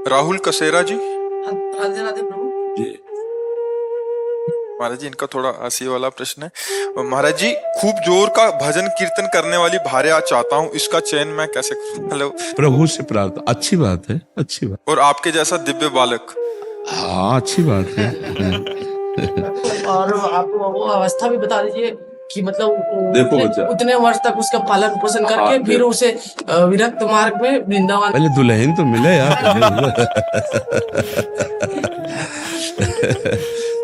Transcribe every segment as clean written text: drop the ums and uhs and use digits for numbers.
राहुल कसेरा जी। राधे राधे प्रभु जी महाराज जी, इनका थोड़ा हंसी वाला प्रश्न है। महाराज जी, खूब जोर का भजन कीर्तन करने वाली भार्या चाहता हूँ, इसका चयन मैं कैसे करूं? हेलो। प्रभु से प्रार्थना, अच्छी बात है, अच्छी बात। और आपके जैसा दिव्य बालक। हाँ, अच्छी बात है। और आप वो अवस्था भी बता दीजिए कि मतलब देखो बच्चा, उतने वर्ष तक उसका पालन पोषण करके फिर उसे विरक्त मार्ग में वृंदावन। पहले दुल्हन तो मिले यार।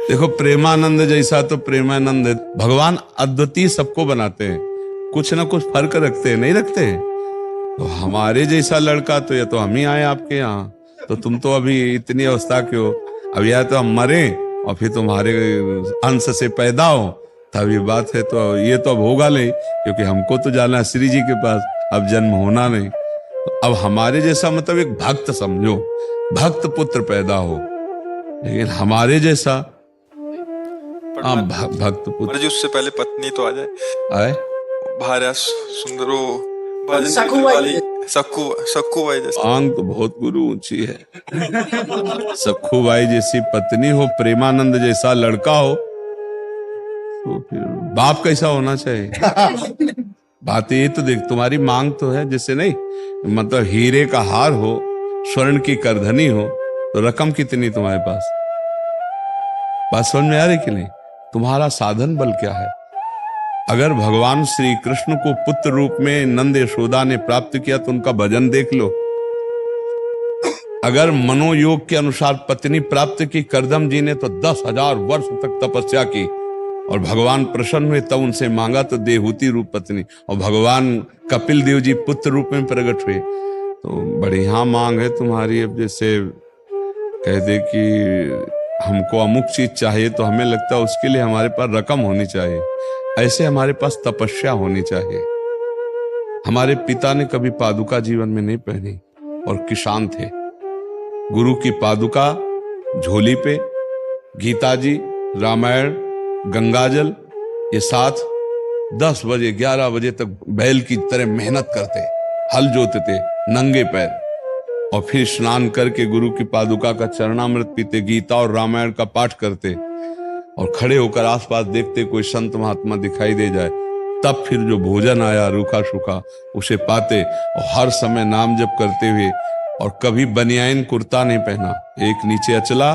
देखो, प्रेमानंद जैसा तो प्रेमानंद है। भगवान अद्वितीय सबको बनाते हैं, कुछ ना कुछ फर्क रखते हैं, नहीं रखते हैं? तो हमारे जैसा लड़का तो या तो हम ही आए आपके यहाँ, तो तुम तो अभी इतनी अवस्था के हो। अब या तो हम मरे और फिर तुम्हारे अंश से पैदा हो, तब ये बात है। तो ये तो अब होगा नहीं, क्योंकि हमको तो जाना है श्री जी के पास, अब जन्म होना नहीं। तो अब हमारे जैसा मतलब एक भक्त समझो, भक्त पुत्र पैदा हो, लेकिन हमारे जैसा हाँ भक्त पुत्र। महाराज जी, उससे पहले पत्नी तो आ जाए। आए भार्या सुंदरो सखू बाई जैसे। आंग तो बहुत गुरु ऊंची है। सखू बाई जैसी पत्नी हो, प्रेमानंद जैसा लड़का हो, तो फिर बाप कैसा होना चाहिए? बात ये तो देख, तुम्हारी मांग तो है जैसे, नहीं मतलब हीरे का हार हो, स्वर्ण की करधनी हो, तो रकम कितनी तुम्हारे पास? बात समझ में आ रही कि नहीं? तुम्हारा साधन बल क्या है? अगर भगवान श्री कृष्ण को पुत्र रूप में नंद यशोदा ने प्राप्त किया तो उनका भजन देख लो। अगर मनोयोग के अनुसार पत्नी प्राप्त की करदम जी ने, तो 10,000 वर्ष तक तपस्या की और भगवान प्रसन्न हुए, तब उनसे मांगा तो देहूती रूप पत्नी, और भगवान कपिल देव जी पुत्र रूप में प्रकट हुए। तो बढ़िया मांग है तुम्हारी। अब जैसे कह दे कि हमको अमुक चीज चाहिए, तो हमें लगता है उसके लिए हमारे पास रकम होनी चाहिए, ऐसे हमारे पास तपस्या होनी चाहिए। हमारे पिता ने कभी पादुका जीवन में नहीं पहनी और किसान थे। गुरु की पादुका झोली पे, गीता जी, रामायण, गंगाजल, ये साथ 10 बजे 11 बजे तक बैल की तरह मेहनत करते, हल जोतते नंगे पैर, और फिर स्नान करके गुरु की पादुका का चरणामृत पीते, गीता और रामायण का पाठ करते, और खड़े होकर आसपास देखते कोई संत महात्मा दिखाई दे जाए, तब फिर जो भोजन आया रूखा सूखा उसे पाते, और हर समय नाम जप करते हुए। और कभी बनियाइन कुर्ता नहीं पहना, एक नीचे अचला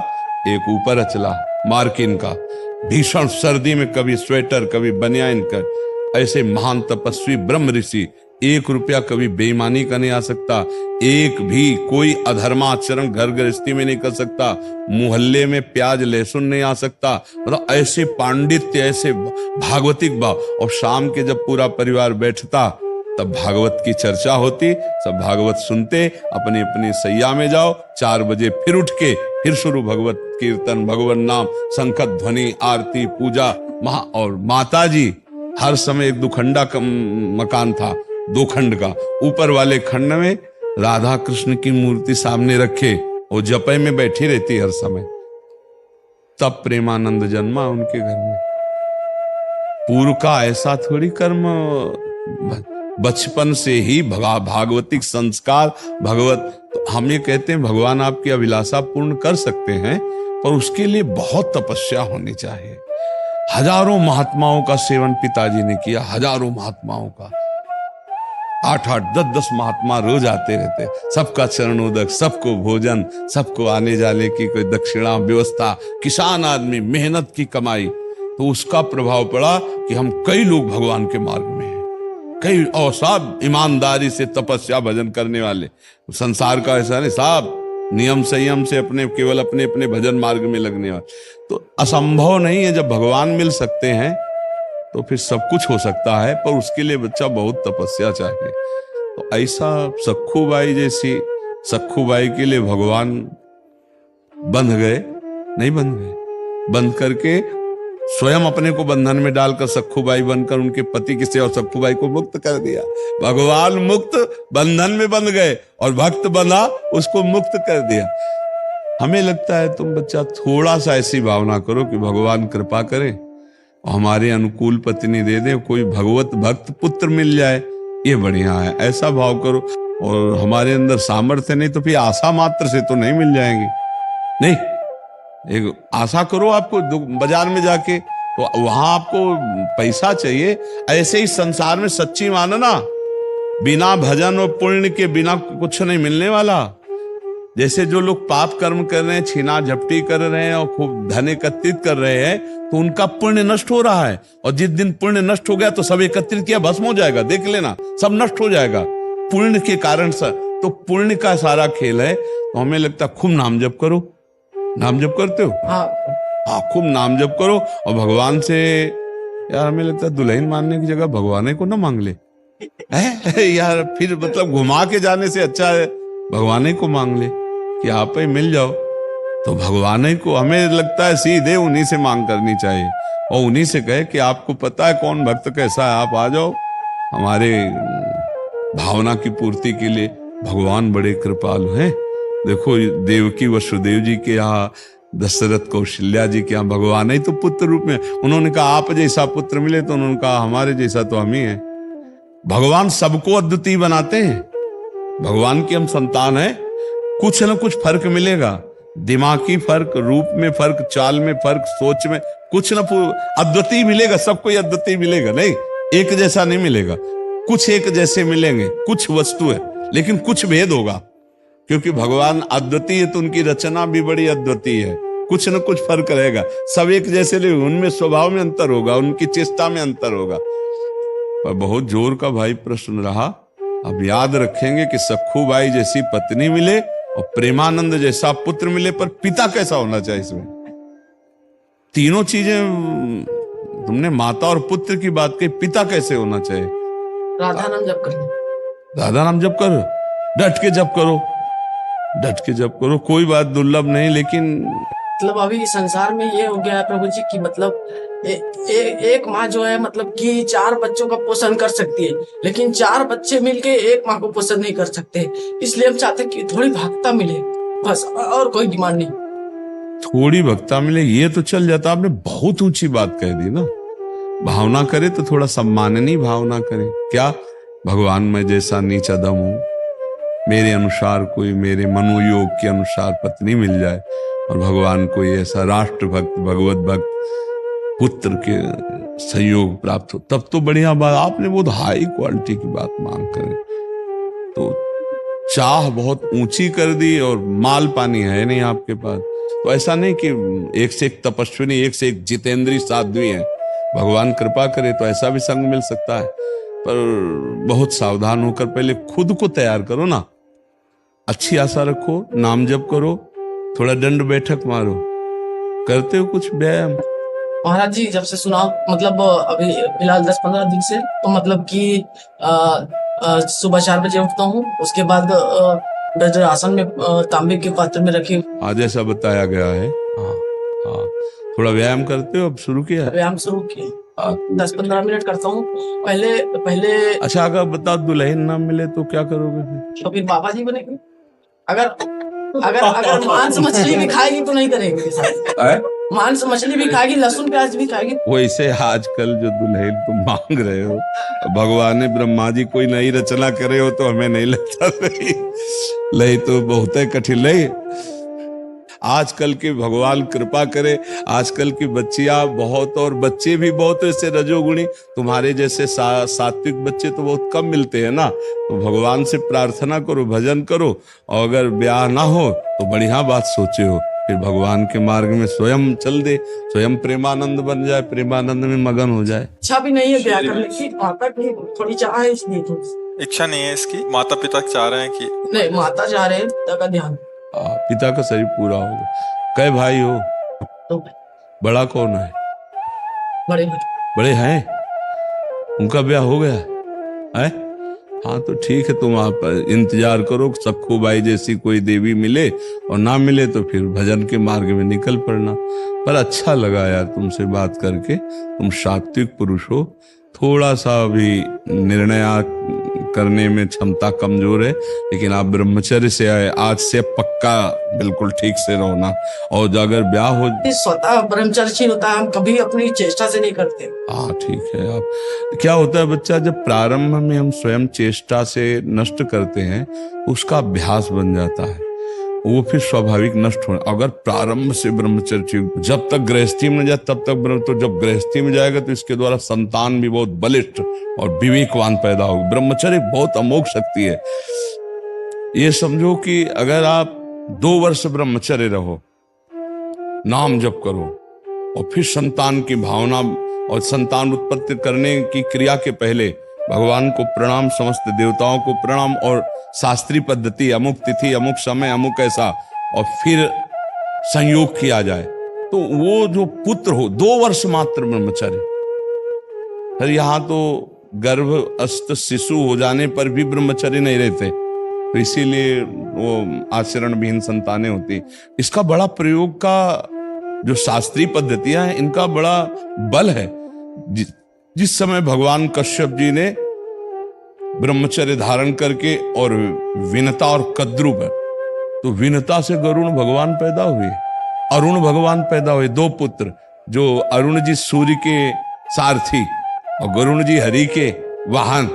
एक ऊपर अचला मार्किन का। भीषण सर्दी में कभी स्वेटर कभी बनियाइन कर। ऐसे महान तपस्वी ब्रह्म ऋषि, 1 रुपया कभी बेईमानी का नहीं आ सकता, एक भी कोई अधर्माचरण घर गृहस्थी में नहीं कर सकता, मोहल्ले में प्याज लहसुन नहीं आ सकता। मतलब ऐसे पांडित्य, ऐसे भागवतिक भाव। और शाम के जब पूरा परिवार बैठता तब भागवत की चर्चा होती, सब भागवत सुनते, अपनी अपनी सैया में जाओ, 4 बजे फिर उठ के फिर शुरू भगवत कीर्तन, भगवत नाम, शंख ध्वनि, आरती, पूजा। और माता जी हर समय, एक 2 खंडा का मकान था, 2 खंड का, ऊपर वाले खंड में राधा कृष्ण की मूर्ति सामने रखे, वो जपे में बैठी रहती हर समय। तब प्रेमानंद जन्मा उनके घर में। पूर्व का ऐसा थोड़ी कर्म, बचपन से ही भागवतिक संस्कार, भगवत। तो हम ये कहते हैं भगवान आपकी अभिलाषा पूर्ण कर सकते हैं, पर उसके लिए बहुत तपस्या होनी चाहिए। हजारों महात्माओं का सेवन पिताजी ने किया, हजारों महात्माओं का, 8-8, 10-10 महात्मा रोज आते रहते, सबका चरणोदक, सबको भोजन, सबको आने जाने की कोई दक्षिणा व्यवस्था, किसान आदमी, मेहनत की कमाई। तो उसका प्रभाव पड़ा कि हम कई लोग भगवान के मार्ग में हैं, कई, और सब ईमानदारी से तपस्या भजन करने वाले। संसार का ऐसा नहीं, साहब नियम संयम से केवल अपने अपने भजन मार्ग में लगने वाले। तो असंभव नहीं है, जब भगवान मिल सकते हैं तो फिर सब कुछ हो सकता है, पर उसके लिए बच्चा बहुत तपस्या चाहिए। तो ऐसा सखूबाई जैसी, सखूबाई के लिए भगवान बंध गए, नहीं बंध गए, बंद करके स्वयं अपने को बंधन में डालकर सखूबाई बनकर उनके पति की सेवा, सखूबाई को मुक्त कर दिया। भगवान मुक्त बंधन में बंध गए और भक्त बंधा उसको मुक्त कर दिया। हमें लगता है तुम बच्चा थोड़ा सा ऐसी भावना करो कि भगवान कृपा करें और हमारे अनुकूल पत्नी दे दे, कोई भगवत भक्त पुत्र मिल जाए, ये बढ़िया है, ऐसा भाव करो। और हमारे अंदर सामर्थ्य नहीं तो फिर आशा मात्र से तो नहीं मिल जाएंगे। नहीं, एक आशा करो, आपको बाजार में जाके तो वहां आपको पैसा चाहिए। ऐसे ही संसार में सच्ची मानना, बिना भजन और पुण्य के बिना कुछ नहीं मिलने वाला। जैसे जो लोग पाप कर्म कर रहे हैं, छीना झपटी कर रहे हैं और खूब धन एकत्रित कर रहे हैं, तो उनका पुण्य नष्ट हो रहा है। और जिस दिन पुण्य नष्ट हो गया तो सब एकत्रित किया भस्म हो जाएगा, देख लेना, सब नष्ट हो जाएगा पुण्य के कारण से। तो पुण्य का सारा खेल है। तो हमें लगता है खूब नाम जप करो। नाम जप करते हो? हाँ, खूब नाम जप करो। और भगवान से यार हमें लगता है दुल्हन मांगने की जगह भगवान को ना मांग ले है यार, फिर मतलब घुमा के जाने से अच्छा है भगवान को मांग ले कि आप ही मिल जाओ। तो भगवान को हमें लगता है सीधे उन्हीं से मांग करनी चाहिए और उन्हीं से कहे कि आपको पता है कौन भक्त कैसा है, आप आ जाओ हमारे भावना की पूर्ति के लिए। भगवान बड़े कृपालु हैं। देखो देवकी वसुदेव जी के यहाँ, दशरथ कौशल्या जी के यहाँ भगवान ही तो पुत्र रूप में। उन्होंने कहा आप जैसा पुत्र मिले, तो उन्होंने कहा हमारे जैसा तो हम ही हैं। भगवान सबको अद्वितीय बनाते हैं। भगवान की हम संतान हैं। कुछ न कुछ फर्क मिलेगा, दिमागी फर्क, रूप में फर्क, चाल में फर्क, सोच में कुछ न अद्वितीय मिलेगा। सबको अद्वितीय मिलेगा, नहीं एक जैसा नहीं मिलेगा। कुछ एक जैसे मिलेंगे, कुछ वस्तु है लेकिन कुछ भेद होगा, क्योंकि भगवान अद्वितीय है तो उनकी रचना भी बड़ी अद्वितीय है। कुछ न कुछ फर्क रहेगा, सब एक जैसे नहीं, उनमें स्वभाव में अंतर होगा, उनकी चेष्टा में अंतर होगा। पर बहुत जोर का भाई प्रश्न रहा। अब याद रखेंगे कि सखू बाई जैसी पत्नी मिले और प्रेमानंद जैसा पुत्र मिले, पर पिता कैसा होना चाहिए? इसमें तीनों चीजें तुमने माता और पुत्र की बात कही, पिता कैसे होना चाहिए? राधा नाम जप करो, राधा नाम जप करो, डट के जप करो, डट के जप करो। कोई बात दुर्लभ नहीं, लेकिन मतलब अभी संसार में ये हो गया है प्रभु जी की मतलब एक माँ जो है मतलब कि 4 बच्चों का पोषण कर सकती है, लेकिन 4 बच्चे मिलके एक माँ को पोषण नहीं कर सकते। इसलिए हम चाहते हैं कि थोड़ी भक्ता मिले, बस, और कोई डिमांड नहीं। थोड़ी भक्ता मिले ये तो चल जाता। आपने बहुत ऊंची बात कह दी ना। भावना करे तो थोड़ा सम्माननीय भावना करे। क्या भगवान मैं जैसा नीच अधम हूं, मेरे अनुसार कोई मेरे मनोयोग के अनुसार पत्नी मिल जाए और भगवान को ऐसा राष्ट्र भक्त, भगवत भक्त पुत्र के संयोग प्राप्त हो, तब तो बढ़िया बात। आपने बहुत हाई क्वालिटी की बात मांग करें तो चाह बहुत ऊंची कर दी और माल पानी है नहीं आपके पास। तो ऐसा नहीं कि एक से एक तपस्विनी, एक से एक जितेंद्रीय साध्वी है। भगवान कृपा करे तो ऐसा भी संग मिल सकता है, पर बहुत सावधान होकर पहले खुद को तैयार करो ना। अच्छी आशा रखो, नाम जप करो, थोड़ा दंड बैठक मारो। करते हो कुछ व्यायाम? महाराज जी जब से सुना मतलब अभी फिलहाल 10-15 दिन से, तो मतलब कि सुबह 4 बजे उठता हूँ, उसके बाद वज्रासन में तांबे के पात्र में रखे आज ऐसा बताया गया है। हाँ हाँ, थोड़ा व्यायाम करते हो? अब शुरू किया है? व्यायाम शुरू किया, 10-15 मिनट करता हूँ पहले। अच्छा अगर बताओ दुल्हन ना मिले तो क्या करोगे फिर? तो फिर बाबा जी बनेंगे। अगर मांस मछली भी खाएगी तो नहीं करेंगे, मांस मछली भी खाएगी, लहसुन प्याज भी खाएगी। वैसे आजकल जो दुल्हन तुम मांग रहे हो, भगवान ब्रह्मा जी कोई नई रचना करे हो तो हमें नहीं लगता लई तो बहुत कठिन लई। आजकल के भगवान कृपा करे, आजकल की बच्चियां बहुत और बच्चे भी बहुत ऐसे रजोगुणी, तुम्हारे जैसे सात्विक बच्चे तो बहुत कम मिलते हैं ना। तो भगवान से प्रार्थना करो, भजन करो, और अगर ब्याह ना हो तो बढ़िया बात सोचे हो, फिर भगवान के मार्ग में स्वयं चल दे, स्वयं प्रेमानंद बन जाए, प्रेमानंद में मगन हो जाए। इच्छा भी नहीं है ब्याह करने की, माता की थोड़ी चाह है, इसलिए इच्छा नहीं है इसकी। माता पिता चाह रहे हैं कि नहीं, माता चाह रहे हैं, पिता का ध्यान। पिता का शरीर पूरा होगा। कै भाई हो? तो बड़ा कौन है? बड़े हैं? उनका ब्याह हो गया है? हाँ तो ठीक है, तुम आप इंतजार करो, सखू बाई जैसी कोई देवी मिले, और ना मिले तो फिर भजन के मार्ग में निकल पड़ना। पर अच्छा लगा यार तुमसे बात करके। तुम सात्विक पुरुष हो, थोड़ा सा भी निर्णय करने में क्षमता कमजोर है, लेकिन आप ब्रह्मचर्य से आए, आज से पक्का बिल्कुल ठीक से रहो ना। और अगर ब्याह हो, स्वतः ब्रह्मचर्यशील होता है, हम कभी अपनी चेष्टा से नहीं करते। हाँ ठीक है। आप क्या होता है बच्चा, जब प्रारंभ में हम स्वयं चेष्टा से नष्ट करते हैं, उसका अभ्यास बन जाता है, वो फिर स्वाभाविक नष्ट हो। अगर प्रारंभ से ब्रह्मचर्य, जब तक गृहस्थी में जाए तब तक ब्रह्म, तो जब गृहस्थी में जाएगा तो इसके द्वारा संतान भी बहुत बलिष्ठ और विवेकवान पैदा होगा। ब्रह्मचर्य बहुत अमोघ शक्ति है। ये समझो कि अगर आप 2 वर्ष ब्रह्मचर्य रहो, नाम जप करो, और फिर संतान की भावना और संतान उत्पत्ति करने की क्रिया के पहले भगवान को प्रणाम, समस्त देवताओं को प्रणाम, और शास्त्रीय पद्धति, अमुक तिथि, अमुक समय, अमुक ऐसा, और फिर संयोग किया जाए, तो वो जो पुत्र हो, 2 वर्ष मात्र ब्रह्मचर्य। फिर यहाँ तो गर्भस्थ शिशु हो जाने पर भी ब्रह्मचर्य नहीं रहते, तो इसीलिए वो आचरण विहीन संतानें होती। इसका बड़ा प्रयोग का जो शास्त्रीय पद्धतियां हैं, इनका बड़ा बल है। जिस समय भगवान कश्यप जी ने ब्रह्मचर्य धारण करके, और विनता और कद्रु पर, तो विनता से गरुण भगवान पैदा हुए, अरुण भगवान पैदा हुए, 2 पुत्र, जो अरुण जी सूर्य के सारथी और गरुण जी हरि के वाहन,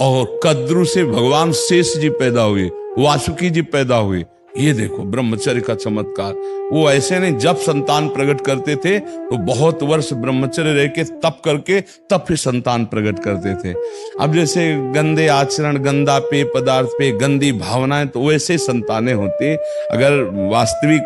और कद्रु से भगवान शेष जी पैदा हुए, वासुकी जी पैदा हुए। ये देखो ब्रह्मचर्य का चमत्कार। वो ऐसे नहीं, जब संतान प्रकट करते थे तो बहुत वर्ष ब्रह्मचर्य रह के तप करके तब फिर संतान प्रकट करते थे। अब जैसे गंदे आचरण, गंदा पेय पदार्थ पे, गंदी भावनाएं, तो वैसे संतानें होती। अगर वास्तविक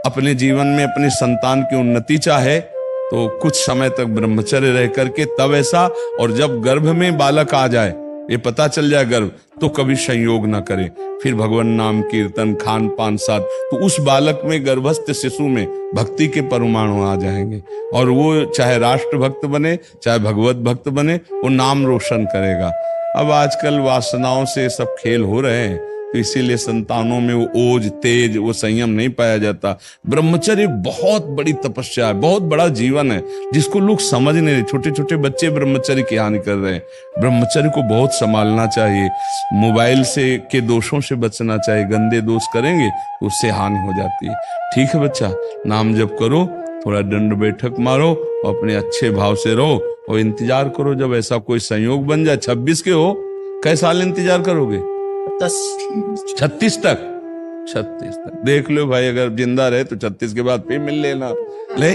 अपने जीवन में अपनी संतान की उन्नति चाहे तो कुछ समय तक ब्रह्मचर्य रह करके तब ऐसा, और जब गर्भ में बालक आ जाए, ये पता चल जाए गर्भ, तो कभी संयोग ना करे। फिर भगवान नाम कीर्तन, खान पान साथ, तो उस बालक में, गर्भस्थ शिशु में भक्ति के परमाणु आ जाएंगे, और वो चाहे राष्ट्र भक्त बने, चाहे भगवत भक्त बने, वो नाम रोशन करेगा। अब आजकल वासनाओं से सब खेल हो रहे हैं, तो इसीलिए संतानों में वो ओज, तेज, वो संयम नहीं पाया जाता। ब्रह्मचर्य बहुत बड़ी तपस्या है, बहुत बड़ा जीवन है, जिसको लोग समझ नहीं रहे। छोटे छोटे बच्चे ब्रह्मचर्य की हानि कर रहे हैं। ब्रह्मचर्य को बहुत संभालना चाहिए। मोबाइल से के दोषों से बचना चाहिए, गंदे दोष करेंगे तो उससे हानि हो जाती है। ठीक है बच्चा, नाम जप करो, थोड़ा दंड बैठक मारो, और अपने अच्छे भाव से रहो, और इंतजार करो जब ऐसा कोई संयोग बन जाए। 26 के हो, कई साल इंतजार करोगे? 36 तक। 36 तक देख लो भाई, अगर जिंदा रहे तो 36 के बाद फिर मिल लेना। ले